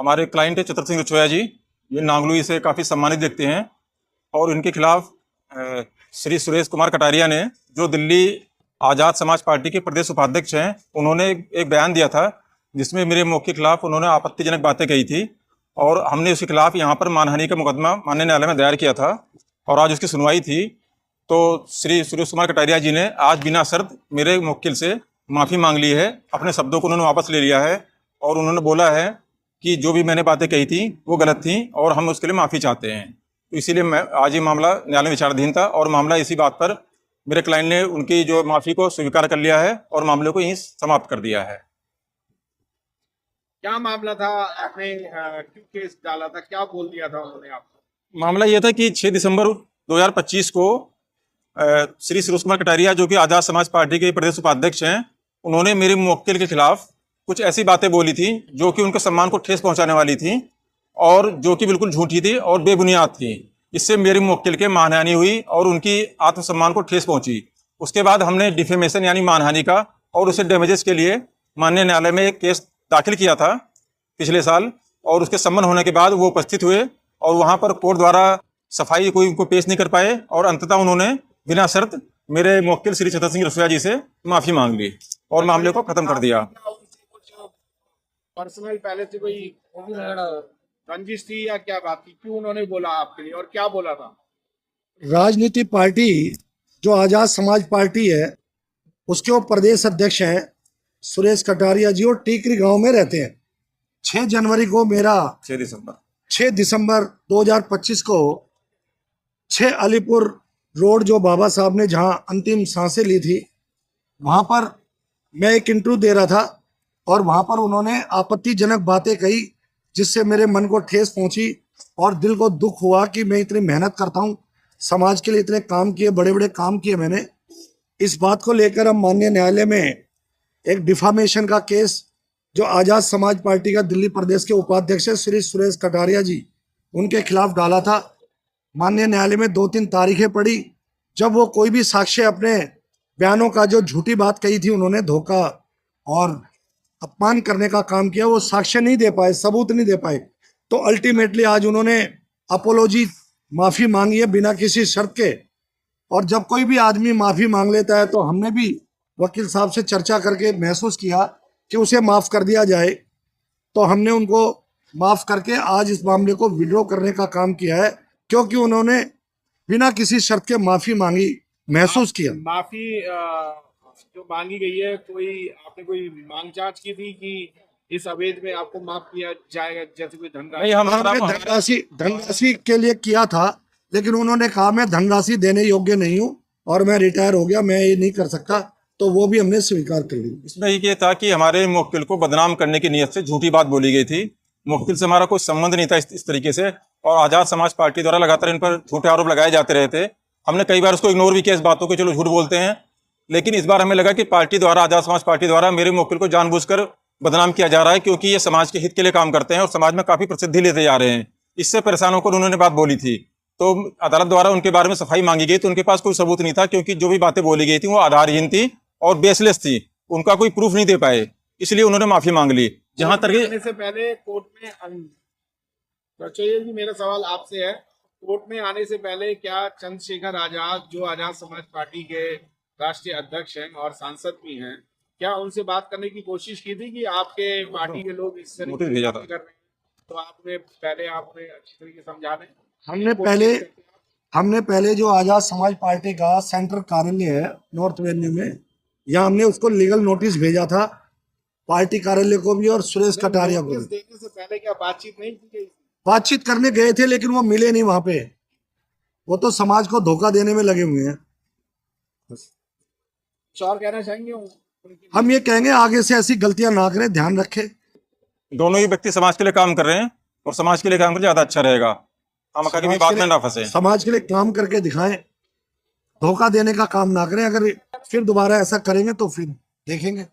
हमारे क्लाइंट है छतर सिंह रछोया जी। ये नांगलुई से काफ़ी सम्मानित व्यक्ति हैं और इनके खिलाफ श्री सुरेश कुमार कटारिया ने, जो दिल्ली आज़ाद समाज पार्टी के प्रदेश उपाध्यक्ष हैं, उन्होंने एक बयान दिया था जिसमें मेरे मुख्य के खिलाफ उन्होंने आपत्तिजनक बातें कही थी और हमने उसके खिलाफ यहाँ पर मानहानि का मुकदमा माननीय न्यायालय में दायर किया था और आज उसकी सुनवाई थी। तो श्री सुरेश कुमार कटारिया जी ने आज बिना शर्त मेरे मुवक्किल से माफ़ी मांग ली है, अपने शब्दों को उन्होंने वापस ले लिया है और उन्होंने बोला है कि जो भी मैंने बातें कही थी वो गलत थी और हम उसके लिए माफ़ी चाहते हैं। तो इसीलिए मैं आज ये मामला न्यायालय में विचाराधीन था और मामला इसी बात पर मेरे क्लाइंट ने उनकी जो माफ़ी को स्वीकार कर लिया है और मामले को यहीं समाप्त कर दिया है। क्या मामला था? आपने क्यों केस डाला था? क्या बोल दिया था उन्होंने आपको? मामला ये था कि 6 दिसंबर 2025 को श्री सुरेश कुमार कटारिया, जो कि आज़ाद समाज पार्टी के प्रदेश उपाध्यक्ष हैं, उन्होंने मेरे मुवक्किल के खिलाफ कुछ ऐसी बातें बोली थी जो कि उनके सम्मान को ठेस पहुंचाने वाली थी और जो कि बिल्कुल झूठी थी और बेबुनियाद थी। इससे मेरे मुवक्किल के मानहानि हुई और उनकी आत्मसम्मान को ठेस पहुंची। उसके बाद हमने डिफेमेशन यानी मानहानि का और उसे डैमेजेस के लिए माननीय न्यायालय में एक केस दाखिल किया था पिछले साल और उसके सम्मन होने के बाद वो उपस्थित हुए और वहाँ पर कोर्ट द्वारा सफाई कोई उनको पेश नहीं कर पाए और अंततः उन्होंने बिना शर्त मेरे मुवक्किल श्री छतर सिंह रछोया जी से माफ़ी मांग ली और मामले को ख़त्म कर दिया। पर्सनल पहले से कोई रंजिश थी या क्या बात थी? क्यों उन्होंने बोला आपके लिए और क्या बोला था? राजनीति पार्टी जो आज़ाद समाज पार्टी है उसके वो प्रदेश अध्यक्ष हैं सुरेश कटारिया जी और टीकरी गांव में रहते हैं। 6 जनवरी को मेरा 6 दिसंबर 2025 को 6 अलीपुर रोड जो बाबा साहब ने जहां अंतिम सांसें ली थी वहां पर मैं एक इंटरव्यू दे रहा था और वहां पर उन्होंने आपत्तिजनक बातें कही जिससे मेरे मन को ठेस पहुंची और दिल को दुख हुआ कि मैं इतनी मेहनत करता हूं, समाज के लिए इतने काम किए, बड़े बड़े काम किए मैंने। इस बात को लेकर हम माननीय न्यायालय में एक डिफामेशन का केस जो आज़ाद समाज पार्टी का दिल्ली प्रदेश के उपाध्यक्ष है श्री सुरेश कटारिया जी, उनके खिलाफ डाला था। माननीय न्यायालय में 2-3 तारीखें पड़ी। जब वो कोई भी साक्ष्य अपने बयानों का जो झूठी बात कही थी, उन्होंने धोखा और अपमान करने का काम किया, वो साक्ष्य नहीं दे पाए, सबूत नहीं दे पाए। तो अल्टीमेटली आज उन्होंने अपोलॉजी माफ़ी मांगी है बिना किसी शर्त के। और जब कोई भी आदमी माफ़ी मांग लेता है तो हमने भी वकील साहब से चर्चा करके महसूस किया कि उसे माफ़ कर दिया जाए, तो हमने उनको माफ़ करके आज इस मामले को विड्रॉ करने का काम किया है क्योंकि उन्होंने बिना किसी शर्त के माफ़ी मांगी महसूस किया। माफ़ी जो मांगी गई है, आपने कोई मांग जांच की थी कि इस अवैध में आपको माफ किया जाएगा, जैसे कोई धनराशि के लिए किया था, लेकिन उन्होंने कहा मैं धनराशि देने योग्य नहीं हूँ और मैं रिटायर हो गया, मैं ये नहीं कर सकता, तो वो भी हमने स्वीकार कर ली। इसमें ये था कि हमारे मुवक्किल को बदनाम करने की नीयत से झूठी बात बोली गई थी। मुवक्किल से हमारा कोई संबंध नहीं था इस तरीके से और आज़ाद समाज पार्टी द्वारा लगातार इन पर झूठे आरोप लगाए जाते रहे थे। हमने कई बार उसको इग्नोर भी किया इस बातों को, चलो झूठ बोलते हैं, लेकिन इस बार हमें लगा कि पार्टी द्वारा, आज़ाद समाज पार्टी द्वारा मेरे मुवक्किल को जानबूझकर बदनाम किया जा रहा है क्योंकि ये समाज के हित के लिए काम करते हैं और समाज में काफ़ी प्रसिद्धि लेते जा रहे हैं। इससे परेशान होकर उन्होंने बात बोली थी, तो अदालत द्वारा उनके बारे में सफाई मांगी गई, तो उनके पास कोई सबूत नहीं था क्योंकि जो भी बातें बोली गई थी वो आधारहीन थी और बेसलेस थी, उनका कोई प्रूफ नहीं दे पाए, इसलिए उन्होंने माफ़ी मांग ली। जहाँ तक से पहले कोर्ट में, जी मेरा सवाल आपसे है, कोर्ट में आने से पहले क्या चंद्रशेखर आजाद जो आज़ाद समाज पार्टी के राष्ट्रीय अध्यक्ष हैं और सांसद भी हैं, क्या उनसे बात करने की कोशिश की थी कि आपके पार्टी के लोग इस तरीके से कर रहे हैं, तो आपने अच्छी तरीके समझा दें? हमने पहले जो आज़ाद समाज पार्टी का सेंट्रल कार्यालय है नॉर्थ एवेन्यू में, यहाँ हमने उसको लीगल नोटिस भेजा था, पार्टी कार्यालय को भी और सुरेश कटारिया को भी। देने से पहले क्या बातचीत नहीं की गई? बातचीत करने गए थे लेकिन वो मिले नहीं वहां पे, वो तो समाज को धोखा देने में लगे हुए हैं। और कहना चाहेंगे? हम ये कहेंगे आगे से ऐसी गलतियां ना करें, ध्यान रखें। दोनों ही व्यक्ति समाज के लिए काम कर रहे हैं और समाज के लिए काम करें ज्यादा अच्छा रहेगा, हम कभी बात में ना फंसे। समाज के लिए काम करके दिखाएं, धोखा देने का काम ना करें। अगर फिर दोबारा ऐसा करेंगे तो फिर देखेंगे।